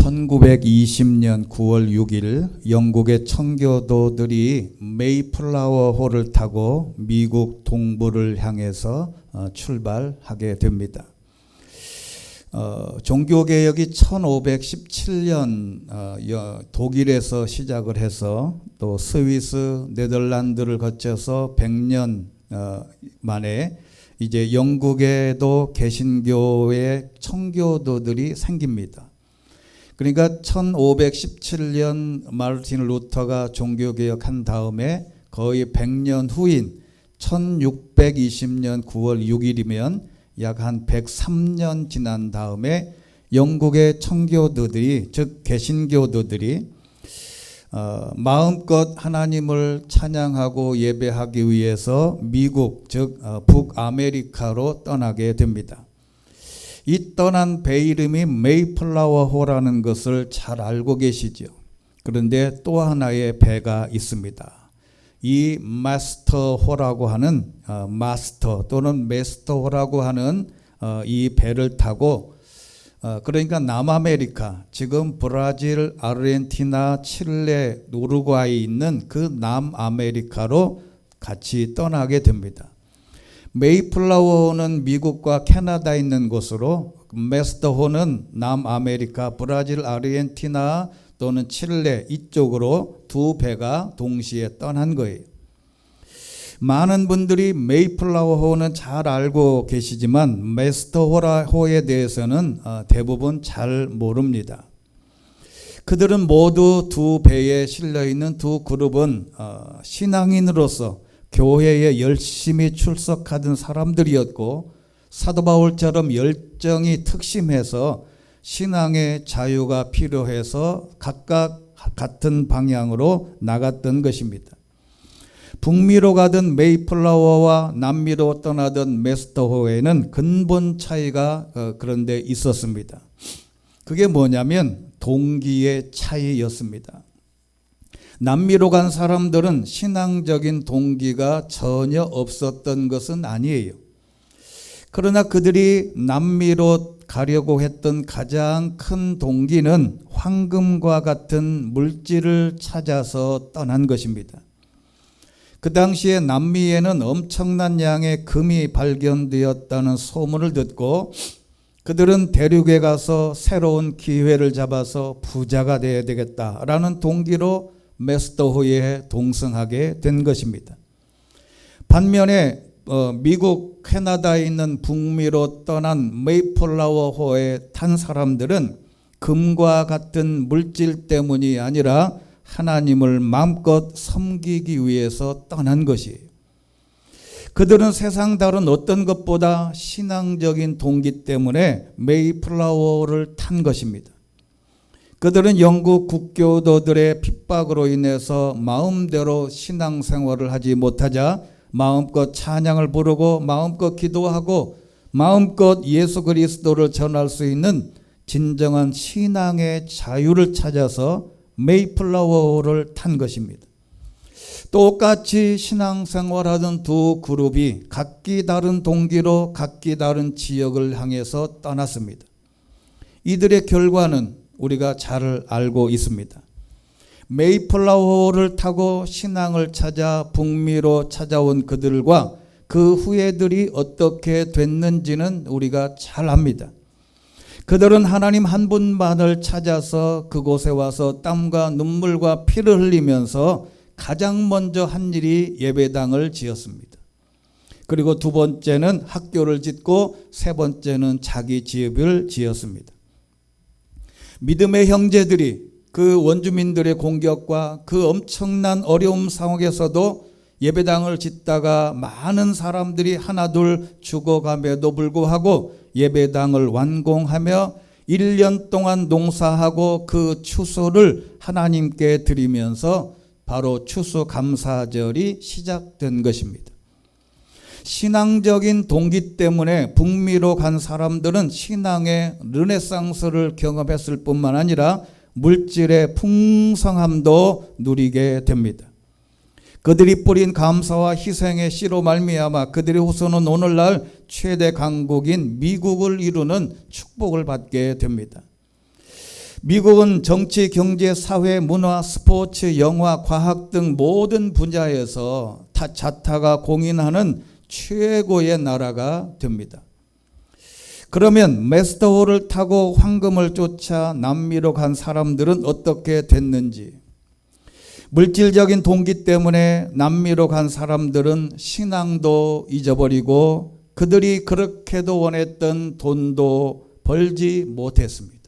1920년 9월 6일 영국의 청교도들이 메이플라워 호를 타고 미국 동부를 향해서 출발하게 됩니다. 종교개혁이 1517년 독일에서 시작을 해서 또 스위스, 네덜란드를 거쳐서 100년 만에 이제 영국에도 개신교의 청교도들이 생깁니다. 그러니까 1517년 마르틴 루터가 종교개혁한 다음에 거의 100년 후인 1620년 9월 6일이면 약 한 103년 지난 다음에 영국의 청교도들이, 즉 개신교도들이 마음껏 하나님을 찬양하고 예배하기 위해서 미국, 즉 북아메리카로 떠나게 됩니다. 이 떠난 배 이름이 메이플라워 호라는 것을 잘 알고 계시죠. 그런데 또 하나의 배가 있습니다. 이 마스터 호라고 하는 마스터 또는 메스터 호라고 하는 이 배를 타고 그러니까 남아메리카, 지금 브라질, 아르헨티나, 칠레, 우루과이에 있는 그 남아메리카로 같이 떠나게 됩니다. 메이플라워호는 미국과 캐나다에 있는 곳으로, 메스터호는 남아메리카, 브라질, 아르헨티나 또는 칠레 이쪽으로 두 배가 동시에 떠난 거예요. 많은 분들이 메이플라워호는 잘 알고 계시지만 메스터호에 대해서는 대부분 잘 모릅니다. 그들은 모두 두 배에 실려 있는 두 그룹은 신앙인으로서 교회에 열심히 출석하던 사람들이었고, 사도 바울처럼 열정이 특심해서 신앙의 자유가 필요해서 각각 같은 방향으로 나갔던 것입니다. 북미로 가던 메이플라워와 남미로 떠나던 메스터호에는 근본 차이가 그런데 있었습니다. 그게 뭐냐면 동기의 차이였습니다. 남미로 간 사람들은 신앙적인 동기가 전혀 없었던 것은 아니에요. 그러나 그들이 남미로 가려고 했던 가장 큰 동기는 황금과 같은 물질을 찾아서 떠난 것입니다. 그 당시에 남미에는 엄청난 양의 금이 발견되었다는 소문을 듣고 그들은 대륙에 가서 새로운 기회를 잡아서 부자가 되어야 되겠다라는 동기로 메스터호에 동승하게 된 것입니다. 반면에 미국, 캐나다에 있는 북미로 떠난 메이플라워호에 탄 사람들은 금과 같은 물질 때문이 아니라 하나님을 마음껏 섬기기 위해서 떠난 것이에요. 그들은 세상 다른 어떤 것보다 신앙적인 동기 때문에 메이플라워를 탄 것입니다. 그들은 영국 국교도들의 핍박으로 인해서 마음대로 신앙생활을 하지 못하자 마음껏 찬양을 부르고 마음껏 기도하고 마음껏 예수 그리스도를 전할 수 있는 진정한 신앙의 자유를 찾아서 메이플라워를 탄 것입니다. 똑같이 신앙생활하던 두 그룹이 각기 다른 동기로 각기 다른 지역을 향해서 떠났습니다. 이들의 결과는 우리가 잘 알고 있습니다. 메이플라워를 타고 신앙을 찾아 북미로 찾아온 그들과 그 후예들이 어떻게 됐는지는 우리가 잘 압니다. 그들은 하나님 한 분만을 찾아서 그곳에 와서 땀과 눈물과 피를 흘리면서 가장 먼저 한 일이 예배당을 지었습니다. 그리고 두 번째는 학교를 짓고 세 번째는 자기 집을 지었습니다. 믿음의 형제들이 그 원주민들의 공격과 그 엄청난 어려움 상황에서도 예배당을 짓다가 많은 사람들이 하나둘 죽어감에도 불구하고 예배당을 완공하며 1년 동안 농사하고 그 추수를 하나님께 드리면서 바로 추수감사절이 시작된 것입니다. 신앙적인 동기 때문에 북미로 간 사람들은 신앙의 르네상스를 경험했을 뿐만 아니라 물질의 풍성함도 누리게 됩니다. 그들이 뿌린 감사와 희생의 씨로 말미암아 그들의 후손은 오늘날 최대 강국인 미국을 이루는 축복을 받게 됩니다. 미국은 정치, 경제, 사회, 문화, 스포츠, 영화, 과학 등 모든 분야에서 자타가 공인하는 최고의 나라가 됩니다. 그러면 메스터호를 타고 황금을 쫓아 남미로 간 사람들은 어떻게 됐는지, 물질적인 동기 때문에 남미로 간 사람들은 신앙도 잊어버리고 그들이 그렇게도 원했던 돈도 벌지 못했습니다.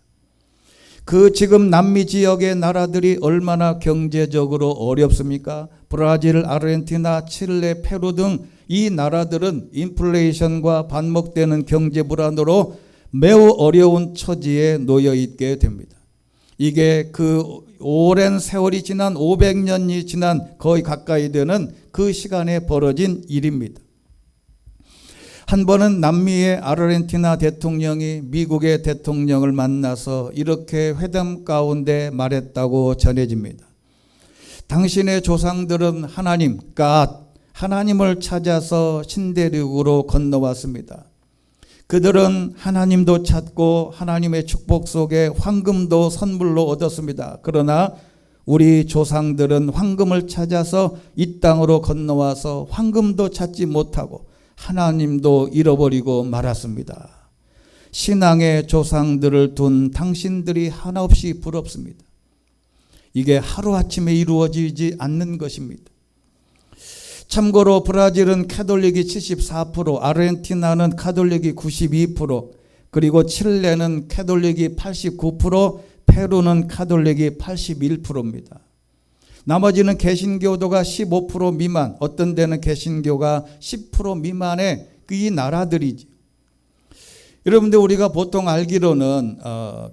그 지금 남미 지역의 나라들이 얼마나 경제적으로 어렵습니까? 브라질, 아르헨티나, 칠레, 페루 등 이 나라들은 인플레이션과 반복되는 경제 불안으로 매우 어려운 처지에 놓여 있게 됩니다. 이게 그 오랜 세월이 지난 500년이 지난 거의 가까이 되는 그 시간에 벌어진 일입니다. 한 번은 남미의 아르헨티나 대통령이 미국의 대통령을 만나서 이렇게 회담 가운데 말했다고 전해집니다. 당신의 조상들은 하나님, 하나님을 찾아서 신대륙으로 건너왔습니다. 그들은 하나님도 찾고 하나님의 축복 속에 황금도 선물로 얻었습니다. 그러나 우리 조상들은 황금을 찾아서 이 땅으로 건너와서 황금도 찾지 못하고 하나님도 잃어버리고 말았습니다. 신앙의 조상들을 둔 당신들이 한없이 부럽습니다. 이게 하루아침에 이루어지지 않는 것입니다. 참고로 브라질은 카톨릭이 74%, 아르헨티나는 카톨릭이 92%, 그리고 칠레는 카톨릭이 89%, 페루는 카톨릭이 81%입니다. 나머지는 개신교도가 15% 미만, 어떤 데는 개신교가 10% 미만의 이 나라들이지. 여러분들 우리가 보통 알기로는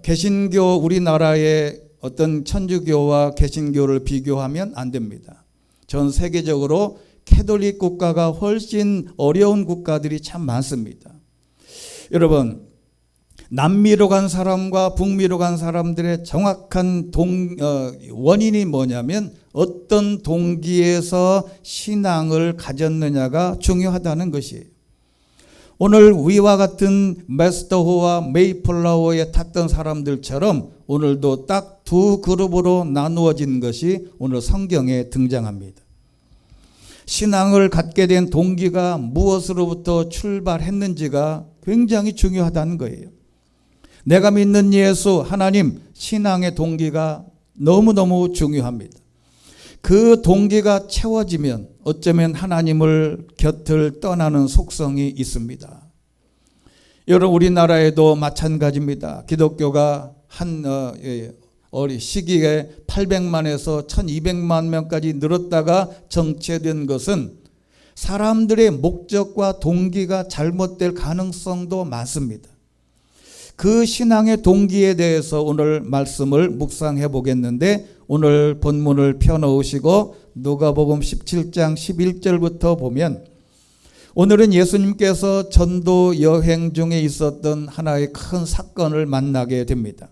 개신교 우리나라의 어떤 천주교와 개신교를 비교하면 안 됩니다. 전 세계적으로 캐톨릭 국가가 훨씬 어려운 국가들이 참 많습니다. 여러분, 남미로 간 사람과 북미로 간 사람들의 정확한 원인이 뭐냐면 어떤 동기에서 신앙을 가졌느냐가 중요하다는 것이에요. 오늘 위와 같은 메스터호와 메이플라워에 탔던 사람들처럼 오늘도 딱 두 그룹으로 나누어진 것이 오늘 성경에 등장합니다. 신앙을 갖게 된 동기가 무엇으로부터 출발했는지가 굉장히 중요하다는 거예요. 내가 믿는 예수, 하나님, 신앙의 동기가 너무너무 중요합니다. 그 동기가 채워지면 어쩌면 하나님을 곁을 떠나는 속성이 있습니다. 여러분, 우리나라에도 마찬가지입니다. 기독교가 한 시기에 800만에서 1200만 명까지 늘었다가 정체된 것은 사람들의 목적과 동기가 잘못될 가능성도 많습니다. 그 신앙의 동기에 대해서 오늘 말씀을 묵상해 보겠는데, 오늘 본문을 펴놓으시고 누가복음 17장 11절부터 보면, 오늘은 예수님께서 전도 여행 중에 있었던 하나의 큰 사건을 만나게 됩니다.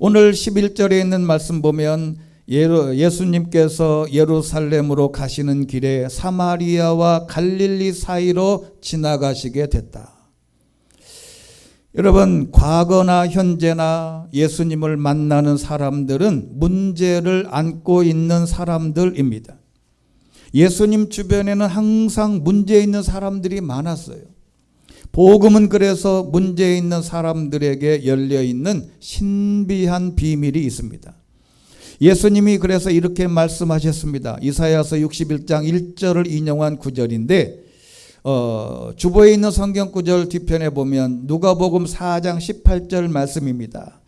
오늘 11절에 있는 말씀 보면 예수님께서 예루살렘으로 가시는 길에 사마리아와 갈릴리 사이로 지나가시게 됐다. 여러분, 과거나 현재나 예수님을 만나는 사람들은 문제를 안고 있는 사람들입니다. 예수님 주변에는 항상 문제 있는 사람들이 많았어요. 복음은 그래서 문제 있는 사람들에게 열려있는 신비한 비밀이 있습니다. 예수님이 그래서 이렇게 말씀하셨습니다. 이사야서 61장 1절을 인용한 구절인데, 주보에 있는 성경 구절 뒤편에 보면 누가복음 4장 18절 말씀입니다.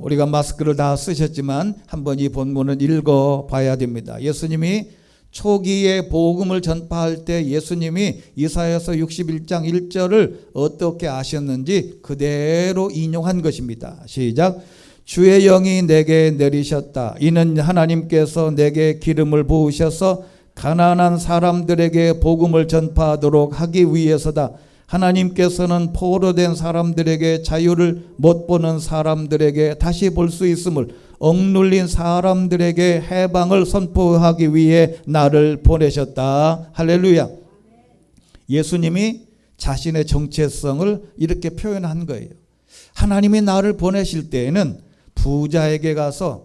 우리가 마스크를 다 쓰셨지만 한번 이 본문을 읽어봐야 됩니다. 예수님이 초기에 복음을 전파할 때 예수님이 이사야서 61장 1절을 어떻게 아셨는지 그대로 인용한 것입니다. 시작. 주의 영이 내게 내리셨다. 이는 하나님께서 내게 기름을 부으셔서 가난한 사람들에게 복음을 전파하도록 하기 위해서다. 하나님께서는 포로된 사람들에게 자유를 못 보는 사람들에게 다시 볼 수 있음을, 억눌린 사람들에게 해방을 선포하기 위해 나를 보내셨다. 할렐루야. 예수님이 자신의 정체성을 이렇게 표현한 거예요. 하나님이 나를 보내실 때에는 부자에게 가서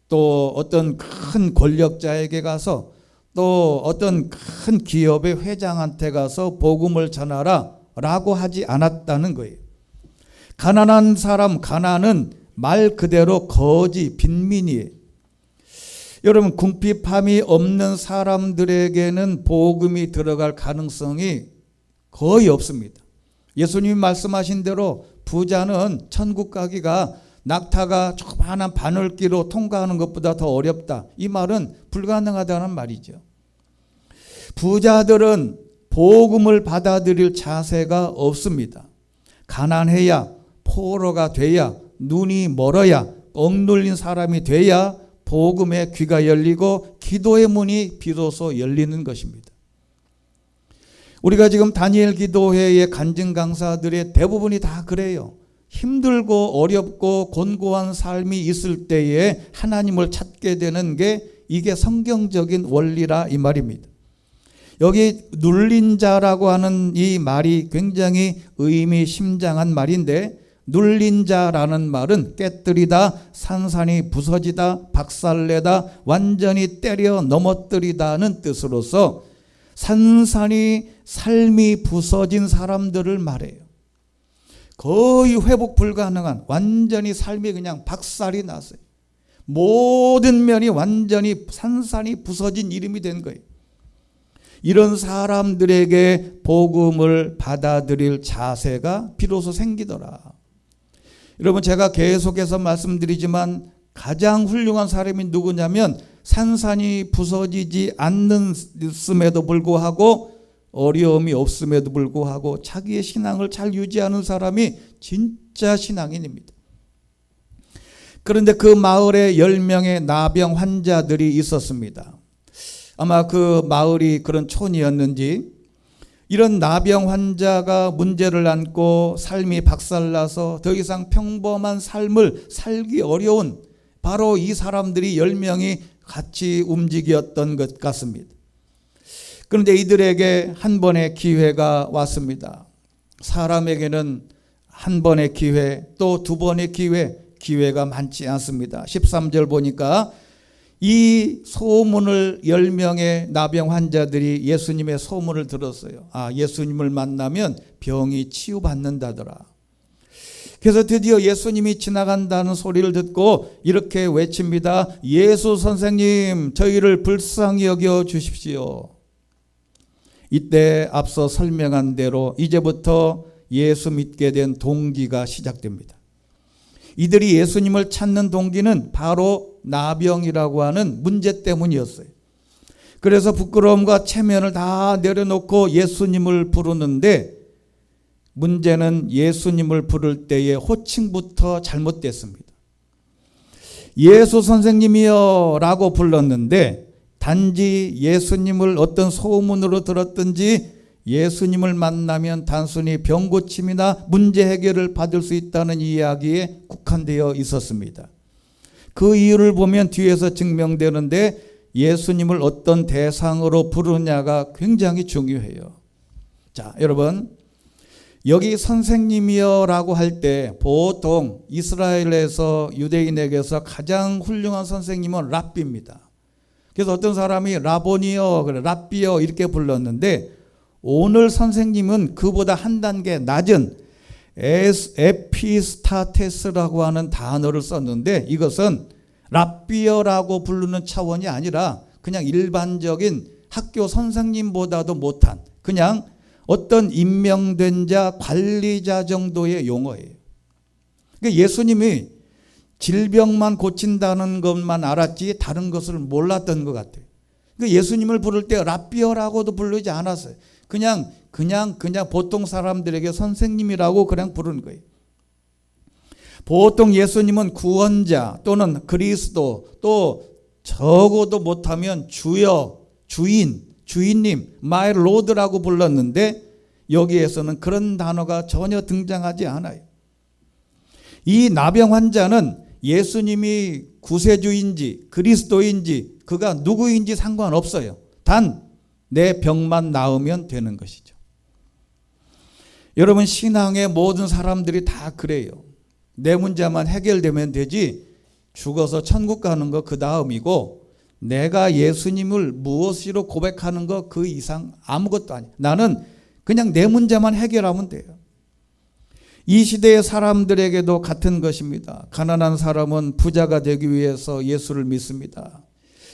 또 어떤 큰 권력자에게 가서 또 어떤 큰 기업의 회장한테 가서 복음을 전하라 라고 하지 않았다는 거예요. 가난한 사람, 가난은 말 그대로 거지, 빈민이에요. 여러분, 궁핍함이 없는 사람들에게는 복음이 들어갈 가능성이 거의 없습니다. 예수님이 말씀하신 대로 부자는 천국 가기가 낙타가 조그마한 바늘기로 통과하는 것보다 더 어렵다. 이 말은 불가능하다는 말이죠. 부자들은 복음을 받아들일 자세가 없습니다. 가난해야, 포로가 돼야, 눈이 멀어야, 억눌린 사람이 돼야 복음의 귀가 열리고 기도의 문이 비로소 열리는 것입니다. 우리가 지금 다니엘 기도회의 간증 강사들의 대부분이 다 그래요. 힘들고 어렵고 곤고한 삶이 있을 때에 하나님을 찾게 되는 게 이게 성경적인 원리라 이 말입니다. 여기 눌린 자라고 하는 이 말이 굉장히 의미심장한 말인데, 눌린 자라는 말은 깨뜨리다, 산산이 부서지다, 박살내다, 완전히 때려 넘어뜨리다는 뜻으로서 산산이 삶이 부서진 사람들을 말해요. 거의 회복 불가능한, 완전히 삶이 그냥 박살이 났어요. 모든 면이 완전히 산산이 부서진 이름이 된 거예요. 이런 사람들에게 복음을 받아들일 자세가 비로소 생기더라. 여러분, 제가 계속해서 말씀드리지만 가장 훌륭한 사람이 누구냐면 산산이 부서지지 않는음에도 불구하고 어려움이 없음에도 불구하고 자기의 신앙을 잘 유지하는 사람이 진짜 신앙인입니다. 그런데 그 마을에 10명의 나병 환자들이 있었습니다. 아마 그 마을이 그런 촌이었는지 이런 나병 환자가 문제를 안고 삶이 박살나서 더 이상 평범한 삶을 살기 어려운 바로 이 사람들이 10명이 같이 움직였던 것 같습니다. 그런데 이들에게 한 번의 기회가 왔습니다. 사람에게는 한 번의 기회, 또 두 번의 기회가 많지 않습니다. 13절 보니까 이 소문을 10명의 나병 환자들이 예수님의 소문을 들었어요. 예수님을 만나면 병이 치유받는다더라. 그래서 드디어 예수님이 지나간다는 소리를 듣고 이렇게 외칩니다. 예수 선생님, 저희를 불쌍히 여겨 주십시오. 이때 앞서 설명한 대로 이제부터 예수 믿게 된 동기가 시작됩니다. 이들이 예수님을 찾는 동기는 바로 나병이라고 하는 문제 때문이었어요. 그래서 부끄러움과 체면을 다 내려놓고 예수님을 부르는데, 문제는 예수님을 부를 때의 호칭부터 잘못됐습니다. 예수 선생님이여 라고 불렀는데 단지 예수님을 어떤 소문으로 들었든지 예수님을 만나면 단순히 병 고침이나 문제 해결을 받을 수 있다는 이야기에 국한되어 있었습니다. 그 이유를 보면 뒤에서 증명되는데 예수님을 어떤 대상으로 부르냐가 굉장히 중요해요. 자, 여러분, 여기 선생님이여 라고 할 때 보통 이스라엘에서 유대인에게서 가장 훌륭한 선생님은 랍비입니다. 그래서 어떤 사람이 라보니여, 랍비여 이렇게 불렀는데, 오늘 선생님은 그보다 한 단계 낮은 에피스타테스라고 하는 단어를 썼는데, 이것은 랍비여라고 부르는 차원이 아니라 그냥 일반적인 학교 선생님보다도 못한 그냥 어떤 임명된 자, 관리자 정도의 용어예요. 그러니까 예수님이 질병만 고친다는 것만 알았지 다른 것을 몰랐던 것 같아요. 그러니까 예수님을 부를 때 랍비어라고도 부르지 않았어요. 그냥 보통 사람들에게 선생님이라고 그냥 부르는 거예요. 보통 예수님은 구원자 또는 그리스도, 또 적어도 못하면 주여, 주인님, 마이 로드라고 불렀는데 여기에서는 그런 단어가 전혀 등장하지 않아요. 이 나병 환자는 예수님이 구세주인지 그리스도인지 그가 누구인지 상관없어요. 단 내 병만 나으면 되는 것이죠. 여러분, 신앙의 모든 사람들이 다 그래요. 내 문제만 해결되면 되지 죽어서 천국 가는 거 그 다음이고, 내가 예수님을 무엇으로 고백하는 거 그 이상 아무것도 아니야. 나는 그냥 내 문제만 해결하면 돼요. 이 시대의 사람들에게도 같은 것입니다. 가난한 사람은 부자가 되기 위해서 예수를 믿습니다.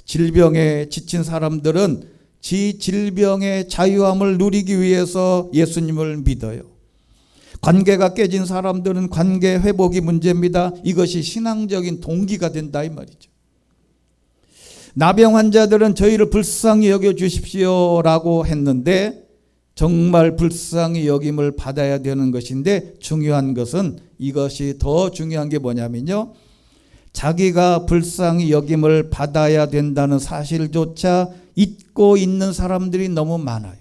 질병에 지친 사람들은 질병의 자유함을 누리기 위해서 예수님을 믿어요. 관계가 깨진 사람들은 관계 회복이 문제입니다. 이것이 신앙적인 동기가 된다 이 말이죠. 나병 환자들은 저희를 불쌍히 여겨 주십시오라고 했는데 정말 불쌍히 여김을 받아야 되는 것인데, 중요한 것은 이것이 더 중요한 게 뭐냐면요, 자기가 불쌍히 여김을 받아야 된다는 사실조차 잊고 있는 사람들이 너무 많아요.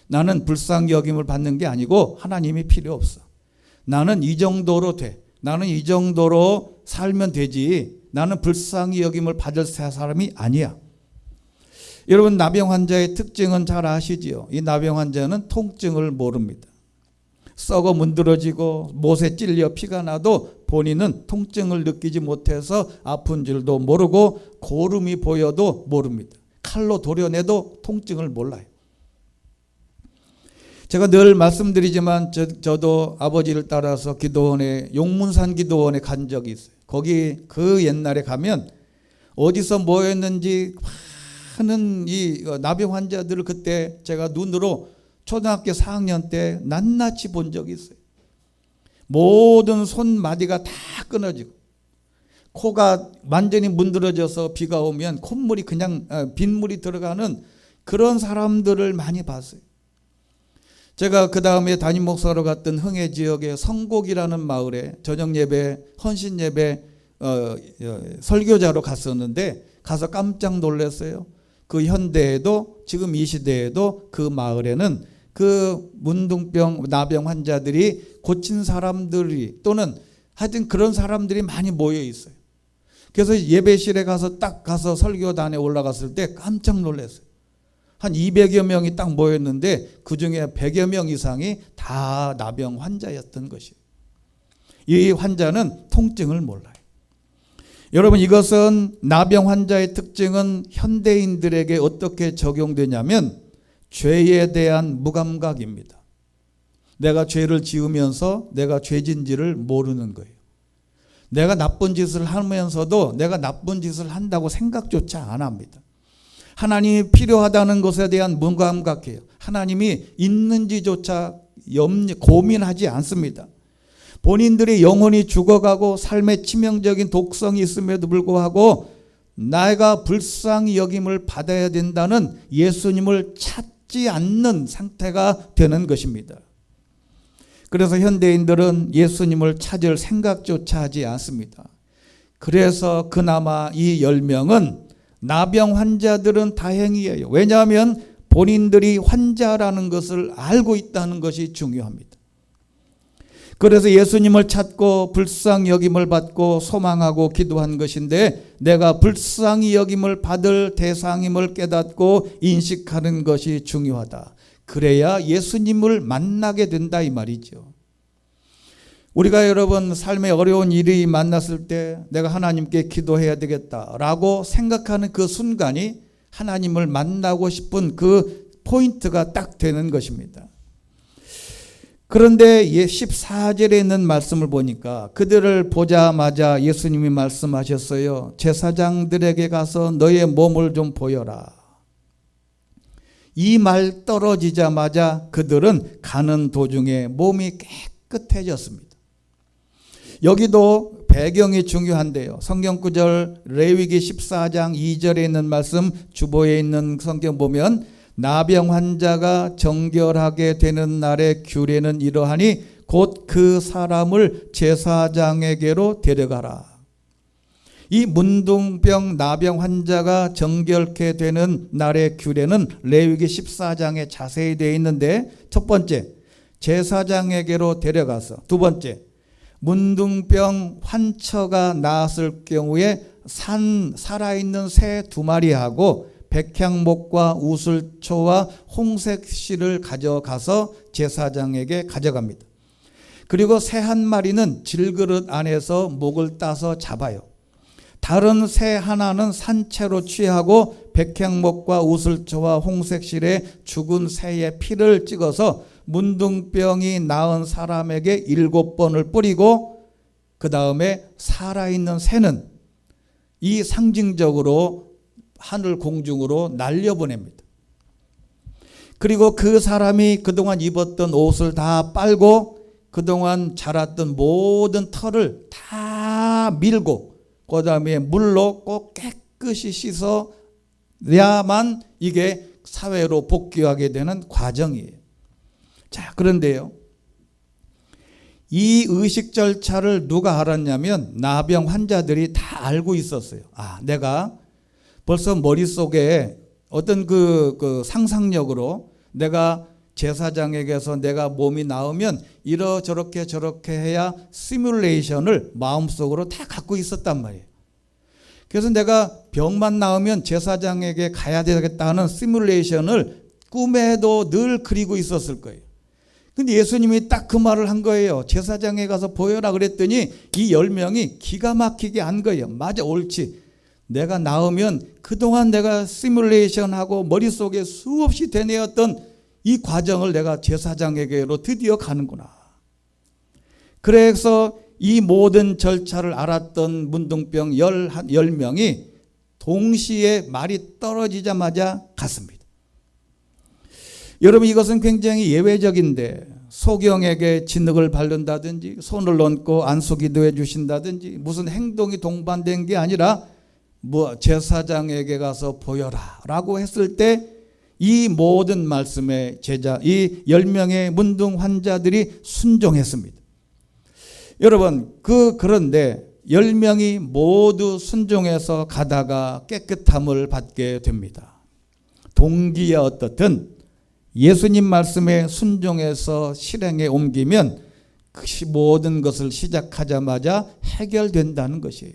나는 불쌍히 여김을 받는 게 아니고 하나님이 필요 없어. 나는 이 정도로 돼. 나는 이 정도로 살면 되지. 나는 불쌍히 여김을 받을 사람이 아니야. 여러분, 나병 환자의 특징은 잘 아시지요? 이 나병 환자는 통증을 모릅니다. 썩어 문드러지고 못에 찔려 피가 나도 본인은 통증을 느끼지 못해서 아픈 줄도 모르고, 고름이 보여도 모릅니다. 칼로 도려내도 통증을 몰라요. 제가 늘 말씀드리지만 저도 아버지를 따라서 기도원에, 용문산 기도원에 간 적이 있어요. 거기 그 옛날에 가면 어디서 모였는지 많은 이 나병 환자들을 그때 제가 눈으로 초등학교 4학년 때 낱낱이 본 적이 있어요. 모든 손마디가 다 끊어지고, 코가 완전히 문드러져서 비가 오면 콧물이 그냥 빗물이 들어가는 그런 사람들을 많이 봤어요. 제가 그 다음에 담임 목사로 갔던 흥해 지역의 성곡이라는 마을에 저녁 예배, 헌신 예배 설교자로 갔었는데, 가서 깜짝 놀랐어요. 그 현대에도, 지금 이 시대에도 그 마을에는 그 문둥병, 나병 환자들이 고친 사람들이, 또는 하여튼 그런 사람들이 많이 모여 있어요. 그래서 예배실에 가서 딱 가서 설교단에 올라갔을 때 깜짝 놀랐어요. 한 200여 명이 딱 모였는데 그 중에 100여 명 이상이 다 나병 환자였던 것이에요. 이 환자는 통증을 몰라요. 여러분, 이것은 나병 환자의 특징은 현대인들에게 어떻게 적용되냐면 죄에 대한 무감각입니다. 내가 죄를 지으면서 내가 죄진지를 모르는 거예요. 내가 나쁜 짓을 하면서도 내가 나쁜 짓을 한다고 생각조차 안 합니다. 하나님이 필요하다는 것에 대한 무감각해요. 하나님이 있는지조차 고민하지 않습니다. 본인들이 영혼이 죽어가고 삶에 치명적인 독성이 있음에도 불구하고 내가 불쌍히 여김을 받아야 된다는 예수님을 찾지 않는 상태가 되는 것입니다. 그래서 현대인들은 예수님을 찾을 생각조차 하지 않습니다. 그래서 그나마 이 10명은, 나병 환자들은 다행이에요. 왜냐하면 본인들이 환자라는 것을 알고 있다는 것이 중요합니다. 그래서 예수님을 찾고 불쌍히 여김을 받고 소망하고 기도한 것인데, 내가 불쌍히 여김을 받을 대상임을 깨닫고 인식하는 것이 중요하다. 그래야 예수님을 만나게 된다 이 말이죠. 우리가 여러분 삶에 어려운 일이 만났을 때 내가 하나님께 기도해야 되겠다라고 생각하는 그 순간이 하나님을 만나고 싶은 그 포인트가 딱 되는 것입니다. 그런데 14절에 있는 말씀을 보니까 그들을 보자마자 예수님이 말씀하셨어요. 제사장들에게 가서 너의 몸을 좀 보여라. 이 말 떨어지자마자 그들은 가는 도중에 몸이 깨끗해졌습니다. 여기도 배경이 중요한데요. 성경 구절 레위기 14장 2절에 있는 말씀, 주보에 있는 성경 보면 나병 환자가 정결하게 되는 날의 규례는 이러하니 곧 그 사람을 제사장에게로 데려가라. 이 문둥병 나병 환자가 정결케 되는 날의 규례는 레위기 14장에 자세히 되어 있는데, 첫 번째 제사장에게로 데려가서, 두 번째 문둥병 환처가 나았을 경우에 살아있는 새 2마리하고 백향목과 우슬초와 홍색실을 가져가서 제사장에게 가져갑니다. 그리고 새 한 마리는 질그릇 안에서 목을 따서 잡아요. 다른 새 하나는 산채로 취하고 백향목과 우슬초와 홍색실에 죽은 새의 피를 찍어서 문둥병이 나은 사람에게 7번을 뿌리고 그 다음에 살아있는 새는 이 상징적으로 하늘 공중으로 날려보냅니다. 그리고 그 사람이 그동안 입었던 옷을 다 빨고 그동안 자랐던 모든 털을 다 밀고 그 다음에 물로 꼭 깨끗이 씻어야만 이게 사회로 복귀하게 되는 과정이에요. 자, 그런데요, 이 의식 절차를 누가 알았냐면 나병 환자들이 다 알고 있었어요. 아, 내가 벌써 머릿속에 어떤 그 상상력으로 내가 제사장에게서 내가 몸이 나으면 이러저렇게 저렇게 해야 시뮬레이션을 마음속으로 다 갖고 있었단 말이에요. 그래서 내가 병만 나으면 제사장에게 가야 되겠다는 시뮬레이션을 꿈에도 늘 그리고 있었을 거예요. 근데 예수님이 딱 그 말을 한 거예요. 제사장에 가서 보여라 그랬더니 이 10명이 기가 막히게 한 거예요. 맞아, 옳지. 내가 나으면 그동안 내가 시뮬레이션하고 머릿속에 수없이 되뇌었던 이 과정을 내가 제사장에게로 드디어 가는구나. 그래서 이 모든 절차를 알았던 문둥병 10명이 동시에 말이 떨어지자마자 갔습니다. 여러분, 이것은 굉장히 예외적인데 소경에게 진흙을 바른다든지 손을 얹고 안수기도해 주신다든지 무슨 행동이 동반된 게 아니라 제사장에게 가서 보여라 라고 했을 때 이 모든 말씀에 이 10명의 문둥 환자들이 순종했습니다. 여러분, 그런데 10명이 모두 순종해서 가다가 깨끗함을 받게 됩니다. 동기야 어떻든 예수님 말씀에 순종해서 실행에 옮기면 그 모든 것을 시작하자마자 해결된다는 것이에요.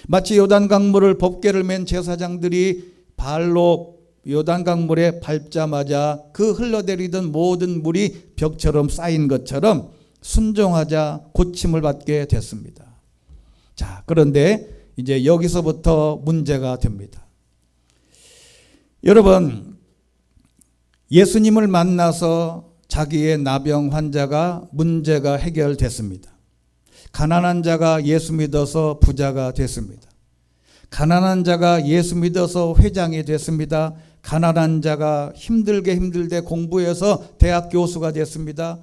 마치 요단강물을 법궤를 맨 제사장들이 발로 요단강물에 밟자마자 그 흘러내리던 모든 물이 벽처럼 쌓인 것처럼 순종하자 고침을 받게 됐습니다. 자, 그런데 이제 여기서부터 문제가 됩니다. 여러분, 예수님을 만나서 자기의 나병 환자가 문제가 해결됐습니다. 가난한 자가 예수 믿어서 부자가 됐습니다. 가난한 자가 예수 믿어서 회장이 됐습니다. 가난한 자가 힘들게 공부해서 대학 교수가 됐습니다.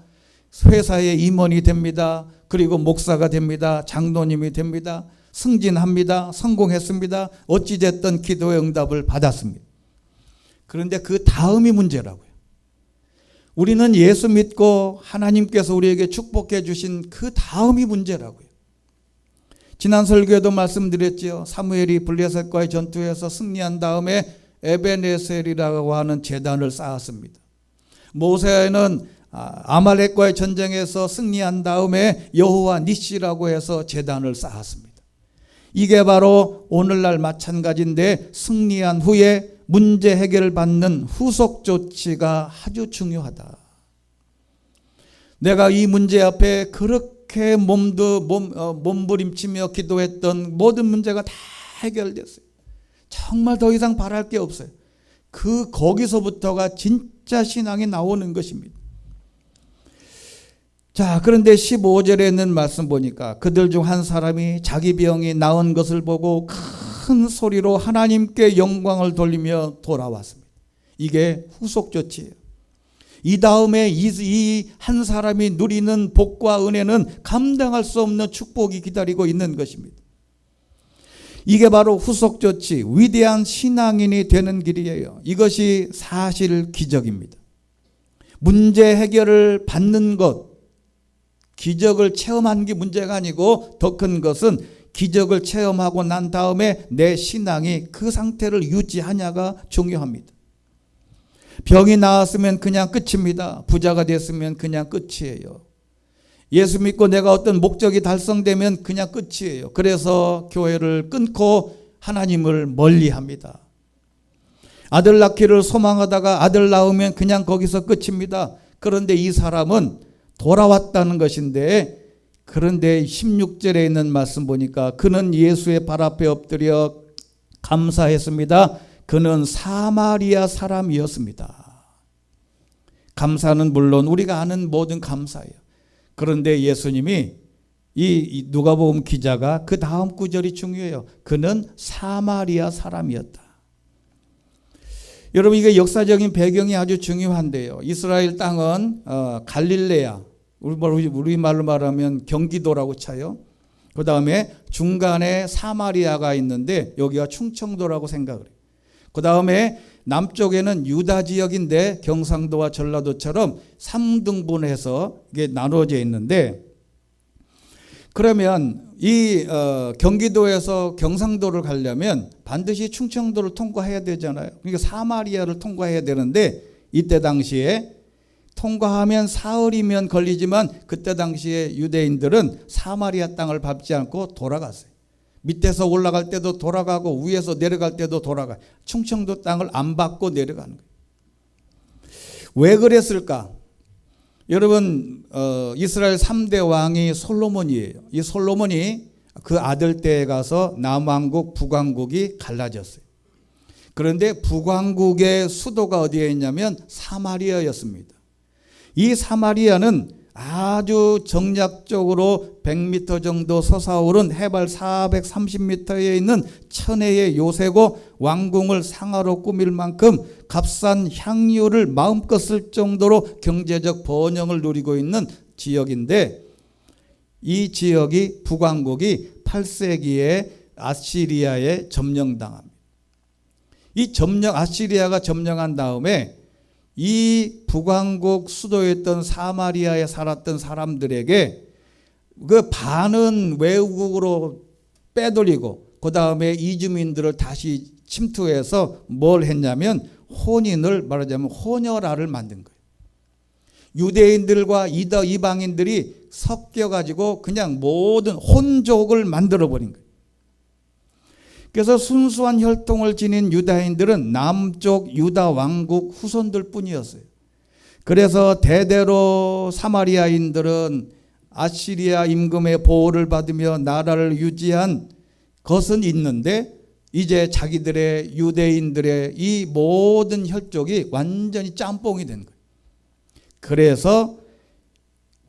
회사의 임원이 됩니다. 그리고 목사가 됩니다. 장로님이 됩니다. 승진합니다. 성공했습니다. 어찌됐든 기도의 응답을 받았습니다. 그런데 그 다음이 문제라고요. 우리는 예수 믿고 하나님께서 우리에게 축복해 주신 그 다음이 문제라고요. 지난 설교에도 말씀드렸죠. 사무엘이 블레셋과의 전투에서 승리한 다음에 에베네셀이라고 하는 제단을 쌓았습니다. 모세는 아말렉과의 전쟁에서 승리한 다음에 여호와 니시라고 해서 제단을 쌓았습니다. 이게 바로 오늘날 마찬가지인데 승리한 후에 문제 해결을 받는 후속 조치가 아주 중요하다. 내가 이 문제 앞에 그렇게 몸부림치며 기도했던 모든 문제가 다 해결됐어요. 정말 더 이상 바랄 게 없어요. 거기서부터가 진짜 신앙이 나오는 것입니다. 자, 그런데 15절에 있는 말씀 보니까 그들 중 한 사람이 자기 병이 나은 것을 보고 큰 소리로 하나님께 영광을 돌리며 돌아왔습니다. 이게 후속 조치예요. 이 다음에 이 한 사람이 누리는 복과 은혜는 감당할 수 없는 축복이 기다리고 있는 것입니다. 이게 바로 후속 조치, 위대한 신앙인이 되는 길이에요. 이것이 사실 기적입니다. 문제 해결을 받는 것, 기적을 체험한 게 문제가 아니고 더 큰 것은 기적을 체험하고 난 다음에 내 신앙이 그 상태를 유지하냐가 중요합니다. 병이 나았으면 그냥 끝입니다. 부자가 됐으면 그냥 끝이에요. 예수 믿고 내가 어떤 목적이 달성되면 그냥 끝이에요. 그래서 교회를 끊고 하나님을 멀리합니다. 아들 낳기를 소망하다가 아들 낳으면 그냥 거기서 끝입니다. 그런데 이 사람은 돌아왔다는 것인데 그런데 16절에 있는 말씀 보니까 그는 예수의 발 앞에 엎드려 감사했습니다. 그는 사마리아 사람이었습니다. 감사는 물론 우리가 아는 모든 감사예요. 그런데 예수님이 이 누가복음 기자가 그 다음 구절이 중요해요. 그는 사마리아 사람이었다. 여러분, 이게 역사적인 배경이 아주 중요한데요. 이스라엘 땅은 갈릴레아, 우리말로 말하면 경기도라고 쳐요. 그 다음에 중간에 사마리아가 있는데 여기가 충청도라고 생각을 해요. 그 다음에 남쪽에는 유다 지역인데 경상도와 전라도처럼 3등분해서 이게 나눠져 있는데, 그러면 이 경기도에서 경상도를 가려면 반드시 충청도를 통과해야 되잖아요. 그러니까 사마리아를 통과해야 되는데, 이때 당시에 통과하면 사흘이면 걸리지만 그때 당시에 유대인들은 사마리아 땅을 밟지 않고 돌아갔어요. 밑에서 올라갈 때도 돌아가고 위에서 내려갈 때도 돌아가요. 충청도 땅을 안 밟고 내려가는 거예요. 왜 그랬을까? 여러분, 이스라엘 3대 왕이 솔로몬이에요. 이 솔로몬이 그 아들 때에 가서 남왕국 북왕국이 갈라졌어요. 그런데 북왕국의 수도가 어디에 있냐면 사마리아였습니다. 이 사마리아는 아주 정략적으로 100m 정도 솟아오른 해발 430m에 있는 천혜의 요새고, 왕궁을 상하로 꾸밀 만큼 값싼 향유를 마음껏 쓸 정도로 경제적 번영을 누리고 있는 지역인데, 이 지역이 북왕국이 8세기에 아시리아에 점령당합니다. 이 아시리아가 점령한 다음에 이 북왕국 수도였던 사마리아에 살았던 사람들에게 그 반은 외국으로 빼돌리고, 그 다음에 이주민들을 다시 침투해서 뭘 했냐면 혼인을, 말하자면 혼혈아를 만든 거예요. 유대인들과 이방인들이 섞여가지고 그냥 모든 혼족을 만들어버린 거예요. 그래서 순수한 혈통을 지닌 유다인들은 남쪽 유다 왕국 후손들 뿐이었어요. 그래서 대대로 사마리아인들은 아시리아 임금의 보호를 받으며 나라를 유지한 것은 있는데, 이제 자기들의 유대인들의 이 모든 혈족이 완전히 짬뽕이 된 거예요. 그래서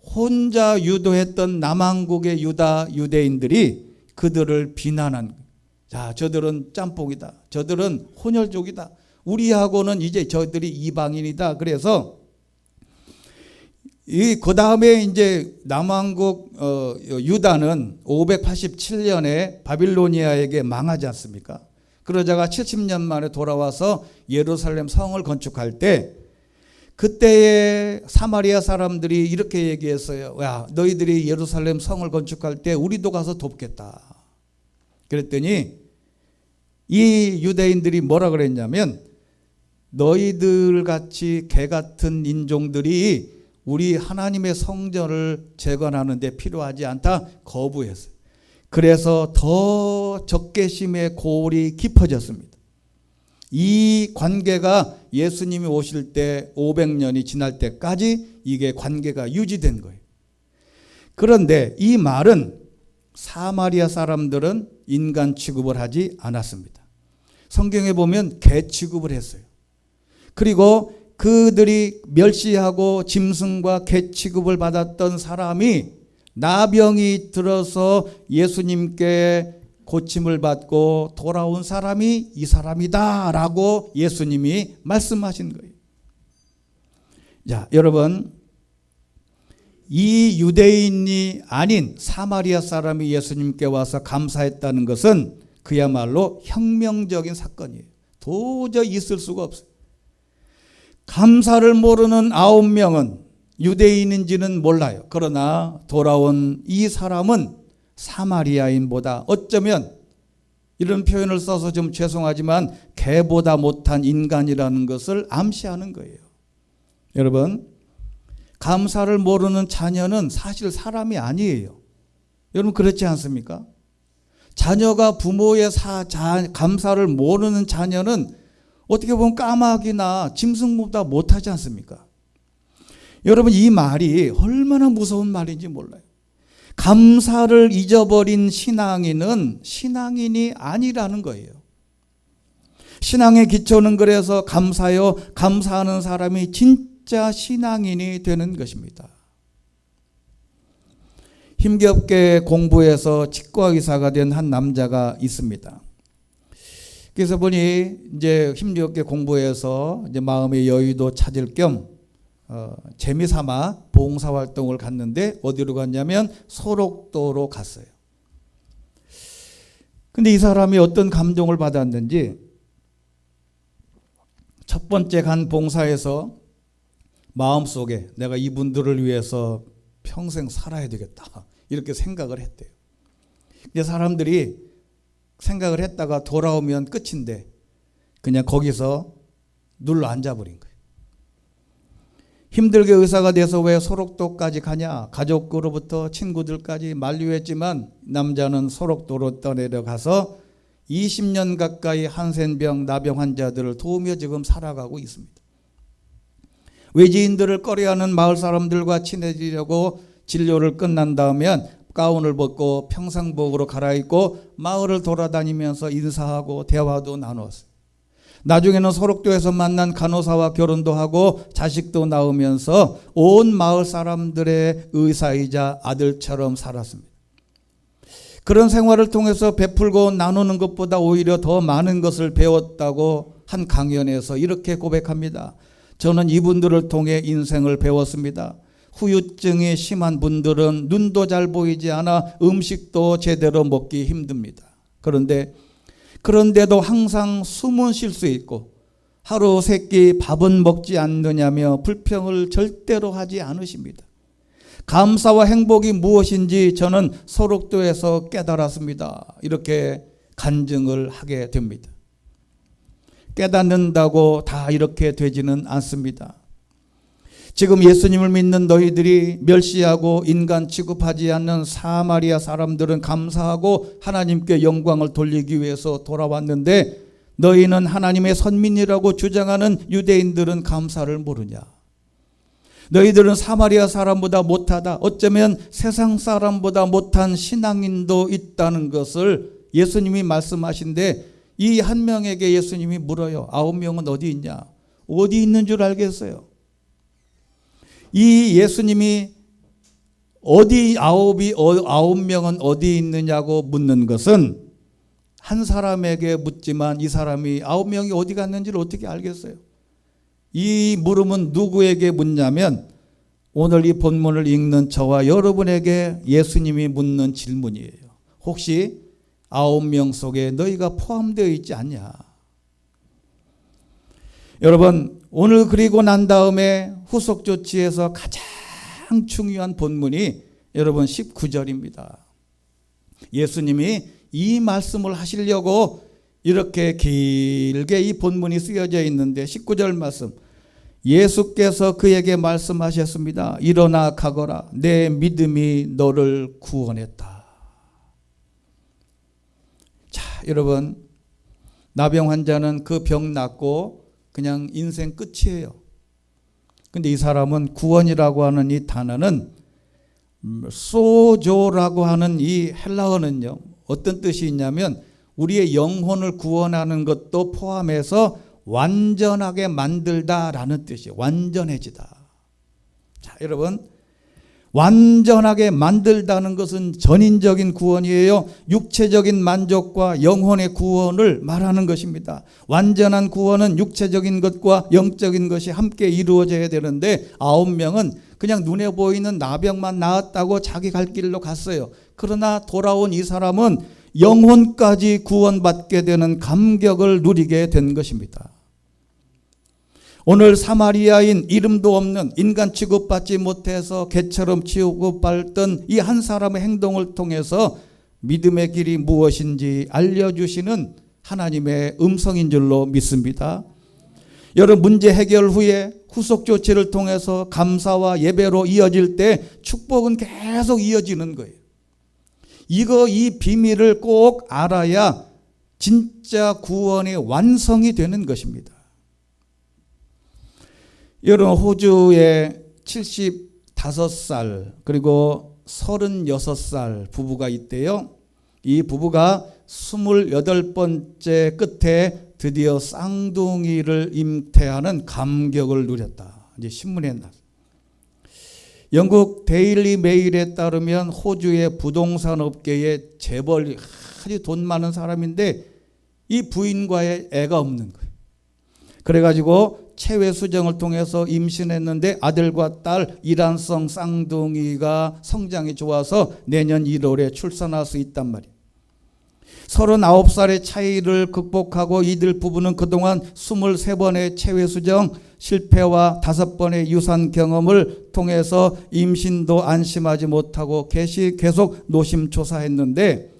혼자 유도했던 남왕국의 유대인들이 그들을 비난한 거예요. 자, 저들은 짬뽕이다. 저들은 혼혈족이다. 우리하고는 이제 저들이 이방인이다. 그래서 그 다음에 이제 남왕국 유다는 587년에 바빌로니아에게 망하지 않습니까? 그러다가 70년 만에 돌아와서 예루살렘 성을 건축할 때, 그때의 사마리아 사람들이 이렇게 얘기했어요. 야, 너희들이 예루살렘 성을 건축할 때 우리도 가서 돕겠다. 그랬더니 이 유대인들이 뭐라 그랬냐면, 너희들 같이 개 같은 인종들이 우리 하나님의 성전을 재건하는 데 필요하지 않다 거부했어요. 그래서 더 적개심의 고울이 깊어졌습니다. 이 관계가 예수님이 오실 때 500년이 지날 때까지 이게 관계가 유지된 거예요. 그런데 이 말은 사마리아 사람들은 인간 취급을 하지 않았습니다. 성경에 보면 개 취급을 했어요. 그리고 그들이 멸시하고 짐승과 개 취급을 받았던 사람이 나병이 들어서 예수님께 고침을 받고 돌아온 사람이 이 사람이다 라고 예수님이 말씀하신 거예요. 자, 여러분, 이 유대인이 아닌 사마리아 사람이 예수님께 와서 감사했다는 것은 그야말로 혁명적인 사건이에요. 도저히 있을 수가 없어요. 감사를 모르는 9명은 유대인인지는 몰라요. 그러나 돌아온 이 사람은 사마리아인보다, 어쩌면 이런 표현을 써서 좀 죄송하지만 개보다 못한 인간이라는 것을 암시하는 거예요. 여러분, 감사를 모르는 자녀는 사실 사람이 아니에요. 여러분, 그렇지 않습니까? 자녀가 부모의 감사를 모르는 자녀는 어떻게 보면 까마귀나 짐승보다 못하지 않습니까? 여러분, 이 말이 얼마나 무서운 말인지 몰라요. 감사를 잊어버린 신앙인은 신앙인이 아니라는 거예요. 신앙의 기초는 그래서 감사요. 감사하는 사람이 진짜 신앙인이 되는 것입니다. 힘겹게 공부해서 치과의사가 된 한 남자가 있습니다. 그래서 보니 이제 힘겹게 공부해서 이제 마음의 여유도 찾을 겸 재미삼아 봉사활동을 갔는데 어디로 갔냐면 소록도로 갔어요. 근데 이 사람이 어떤 감동을 받았는지 첫 번째 간 봉사에서 마음속에 내가 이분들을 위해서 평생 살아야 되겠다 이렇게 생각을 했대요. 근데 사람들이 생각을 했다가 돌아오면 끝인데 그냥 거기서 눌러 앉아버린 거예요. 힘들게 의사가 돼서 왜 소록도까지 가냐, 가족으로부터 친구들까지 만류했지만 남자는 소록도로 떠내려가서 20년 가까이 한센병, 나병 환자들을 도우며 지금 살아가고 있습니다. 외지인들을 꺼려하는 마을 사람들과 친해지려고 진료를 끝난 다음엔 가운을 벗고 평상복으로 갈아입고 마을을 돌아다니면서 인사하고 대화도 나누었어요. 나중에는 소록도에서 만난 간호사와 결혼도 하고 자식도 낳으면서 온 마을 사람들의 의사이자 아들처럼 살았습니다. 그런 생활을 통해서 베풀고 나누는 것보다 오히려 더 많은 것을 배웠다고 한 강연에서 이렇게 고백합니다. 저는 이분들을 통해 인생을 배웠습니다. 후유증이 심한 분들은 눈도 잘 보이지 않아 음식도 제대로 먹기 힘듭니다. 그런데도 항상 숨은 쉴 수 있고 하루 세 끼 밥은 먹지 않느냐며 불평을 절대로 하지 않으십니다. 감사와 행복이 무엇인지 저는 소록도에서 깨달았습니다. 이렇게 간증을 하게 됩니다. 깨닫는다고 다 이렇게 되지는 않습니다. 지금 예수님을 믿는 너희들이 멸시하고 인간 취급하지 않는 사마리아 사람들은 감사하고 하나님께 영광을 돌리기 위해서 돌아왔는데 너희는 하나님의 선민이라고 주장하는 유대인들은 감사를 모르냐. 너희들은 사마리아 사람보다 못하다. 어쩌면 세상 사람보다 못한 신앙인도 있다는 것을 예수님이 말씀하신데 이 한 명에게 예수님이 물어요. 9명은 어디 있냐? 어디 있는 줄 알겠어요? 이 예수님이 어디 9명은 어디 있느냐고 묻는 것은 한 사람에게 묻지만 이 사람이 9명이 어디 갔는지를 어떻게 알겠어요? 이 물음은 누구에게 묻냐면 오늘 이 본문을 읽는 저와 여러분에게 예수님이 묻는 질문이에요. 혹시 9명 속에 너희가 포함되어 있지 않냐? 여러분, 오늘 그리고 난 다음에 후속 조치에서 가장 중요한 본문이 여러분 19절입니다. 예수님이 이 말씀을 하시려고 이렇게 길게 이 본문이 쓰여져 있는데 19절 말씀, 예수께서 그에게 말씀하셨습니다. 일어나 가거라. 내 믿음이 너를 구원했다. 자, 여러분, 나병 환자는 그 병 낫고 그냥 인생 끝이에요. 근데 이 사람은 구원이라고 하는 이 단어는 소조라고 하는 이 헬라어는요, 어떤 뜻이 있냐면 우리의 영혼을 구원하는 것도 포함해서 완전하게 만들다라는 뜻이에요. 완전해지다. 자, 여러분, 완전하게 만들다는 것은 전인적인 구원이에요. 육체적인 만족과 영혼의 구원을 말하는 것입니다. 완전한 구원은 육체적인 것과 영적인 것이 함께 이루어져야 되는데 9명은 그냥 눈에 보이는 나병만 나았다고 자기 갈 길로 갔어요. 그러나 돌아온 이 사람은 영혼까지 구원받게 되는 감격을 누리게 된 것입니다. 오늘 사마리아인, 이름도 없는, 인간 취급받지 못해서 개처럼 취급받던 이 한 사람의 행동을 통해서 믿음의 길이 무엇인지 알려주시는 하나님의 음성인 줄로 믿습니다. 여러분, 문제 해결 후에 후속 조치를 통해서 감사와 예배로 이어질 때 축복은 계속 이어지는 거예요. 이 비밀을 꼭 알아야 진짜 구원의 완성이 되는 것입니다. 여러분, 호주의 75살 그리고 36살 부부가 있대요. 이 부부가 28번째 끝에 드디어 쌍둥이를 잉태하는 감격을 누렸다. 이제 신문에 났어요. 영국 데일리 메일에 따르면 호주의 부동산 업계의 재벌이 아주 돈 많은 사람인데 이 부인과의 애가 없는 거예요. 그래가지고 체외 수정을 통해서 임신했는데 아들과 딸 이란성 쌍둥이가 성장이 좋아서 내년 1월에 출산할 수 있단 말이에요. 39살의 차이를 극복하고 이들 부부는 그동안 23번의 체외 수정 실패와 5번의 유산 경험을 통해서 임신도 안심하지 못하고 계속 노심초사했는데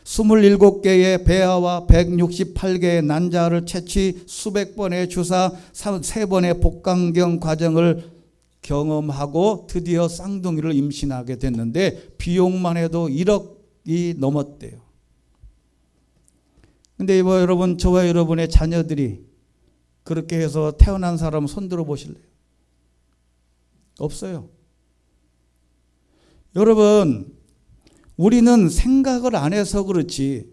27개의 배아와 168개의 난자를 채취 수백 번의 주사 3번의 복강경 과정을 경험하고 드디어 쌍둥이를 임신하게 됐는데 비용만 해도 1억이 넘었대요. 근데 여러분, 저와 여러분의 자녀들이 그렇게 해서 태어난 사람 손들어 보실래요? 없어요. 여러분, 우리는 생각을 안 해서 그렇지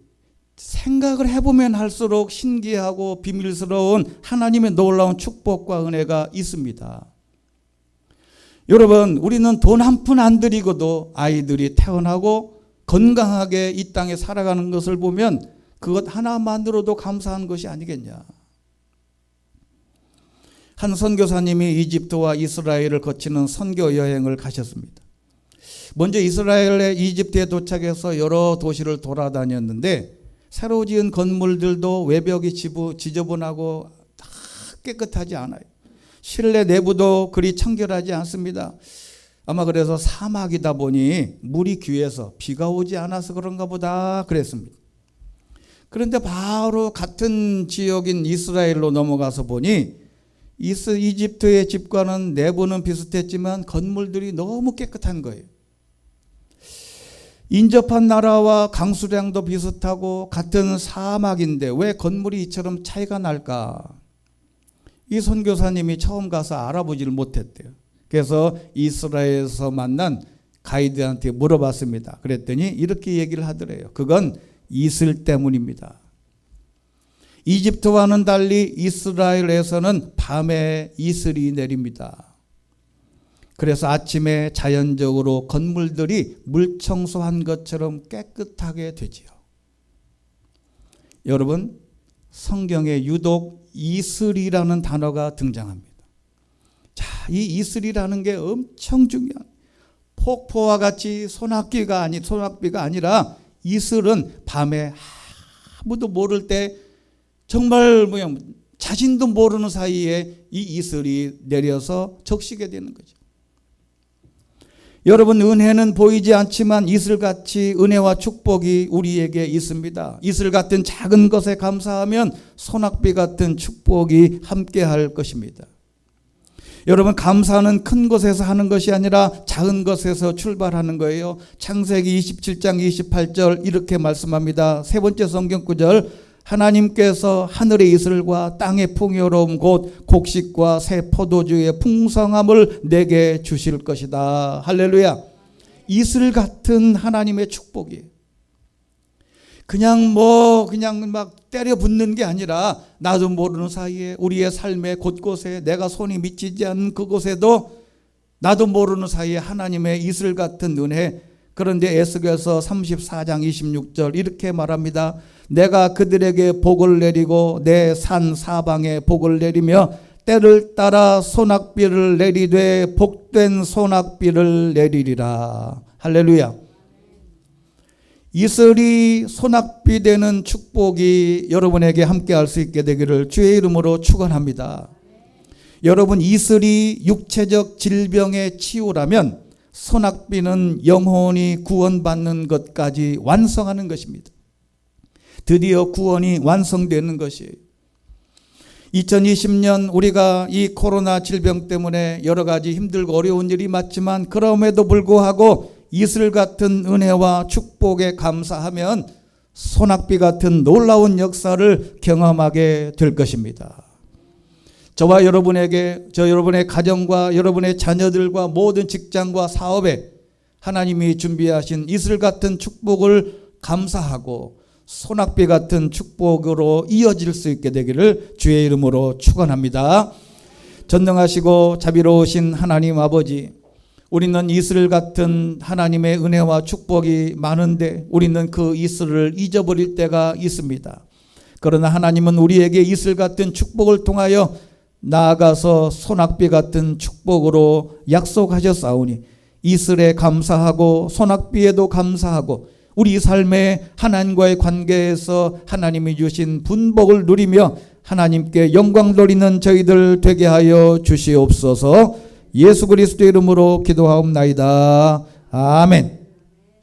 생각을 해보면 할수록 신기하고 비밀스러운 하나님의 놀라운 축복과 은혜가 있습니다. 여러분, 우리는 돈 한 푼 안 들이고도 아이들이 태어나고 건강하게 이 땅에 살아가는 것을 보면 그것 하나만으로도 감사한 것이 아니겠냐. 한 선교사님이 이집트와 이스라엘을 거치는 선교 여행을 가셨습니다. 먼저 이스라엘의 이집트에 도착해서 여러 도시를 돌아다녔는데 새로 지은 건물들도 외벽이 지저분하고 다 깨끗하지 않아요. 실내 내부도 그리 청결하지 않습니다. 아마 그래서 사막이다 보니 물이 귀해서 비가 오지 않아서 그런가 보다 그랬습니다. 그런데 바로 같은 지역인 이스라엘로 넘어가서 보니 이집트의 집과는 내부는 비슷했지만 건물들이 너무 깨끗한 거예요. 인접한 나라와 강수량도 비슷하고 같은 사막인데 왜 건물이 이처럼 차이가 날까? 이 선교사님이 처음 가서 알아보지를 못했대요. 그래서 이스라엘에서 만난 가이드한테 물어봤습니다. 그랬더니 이렇게 얘기를 하더래요. 그건 이슬 때문입니다. 이집트와는 달리 이스라엘에서는 밤에 이슬이 내립니다. 그래서 아침에 자연적으로 건물들이 물 청소한 것처럼 깨끗하게 되지요. 여러분, 성경에 유독 이슬이라는 단어가 등장합니다. 자, 이 이슬이라는 게 엄청 중요한, 폭포와 같이 소낙비가 아니라 이슬은 밤에 아무도 모를 때 정말 자신도 모르는 사이에 이 이슬이 내려서 적시게 되는 거죠. 여러분, 은혜는 보이지 않지만 이슬같이 은혜와 축복이 우리에게 있습니다. 이슬 같은 작은 것에 감사하면 소낙비 같은 축복이 함께할 것입니다. 여러분, 감사는 큰 것에서 하는 것이 아니라 작은 것에서 출발하는 거예요. 창세기 27장 28절 이렇게 말씀합니다. 세 번째 성경 구절, 하나님께서 하늘의 이슬과 땅의 풍요로움 곧 곡식과 새 포도주의 풍성함을 내게 주실 것이다. 할렐루야. 이슬 같은 하나님의 축복이에요. 그냥 막 때려 붓는 게 아니라 나도 모르는 사이에 우리의 삶의 곳곳에 내가 손이 미치지 않는 그곳에도 나도 모르는 사이에 하나님의 이슬 같은 은혜. 그런데 에스겔서 34장 26절 이렇게 말합니다. 내가 그들에게 복을 내리고 내 산 사방에 복을 내리며 때를 따라 소낙비를 내리되 복된 소낙비를 내리리라. 할렐루야. 이슬이 소낙비 되는 축복이 여러분에게 함께할 수 있게 되기를 주의 이름으로 축원합니다. 여러분, 이슬이 육체적 질병의 치유라면 소낙비는 영혼이 구원받는 것까지 완성하는 것입니다. 드디어 구원이 완성되는 것이에요. 2020년 우리가 이 코로나 질병 때문에 여러 가지 힘들고 어려운 일이 많지만 그럼에도 불구하고 이슬 같은 은혜와 축복에 감사하면 소낙비 같은 놀라운 역사를 경험하게 될 것입니다. 저와 여러분에게, 여러분의 가정과 여러분의 자녀들과 모든 직장과 사업에 하나님이 준비하신 이슬 같은 축복을 감사하고 소낙비 같은 축복으로 이어질 수 있게 되기를 주의 이름으로 축원합니다. 전능하시고 자비로우신 하나님 아버지, 우리는 이슬 같은 하나님의 은혜와 축복이 많은데 우리는 그 이슬을 잊어버릴 때가 있습니다. 그러나 하나님은 우리에게 이슬 같은 축복을 통하여 나아가서 소낙비 같은 축복으로 약속하셨사오니 이슬에 감사하고 소낙비에도 감사하고 우리 삶의 하나님과의 관계에서 하나님이 주신 분복을 누리며 하나님께 영광 돌리는 저희들 되게 하여 주시옵소서. 예수 그리스도의 이름으로 기도하옵나이다. 아멘.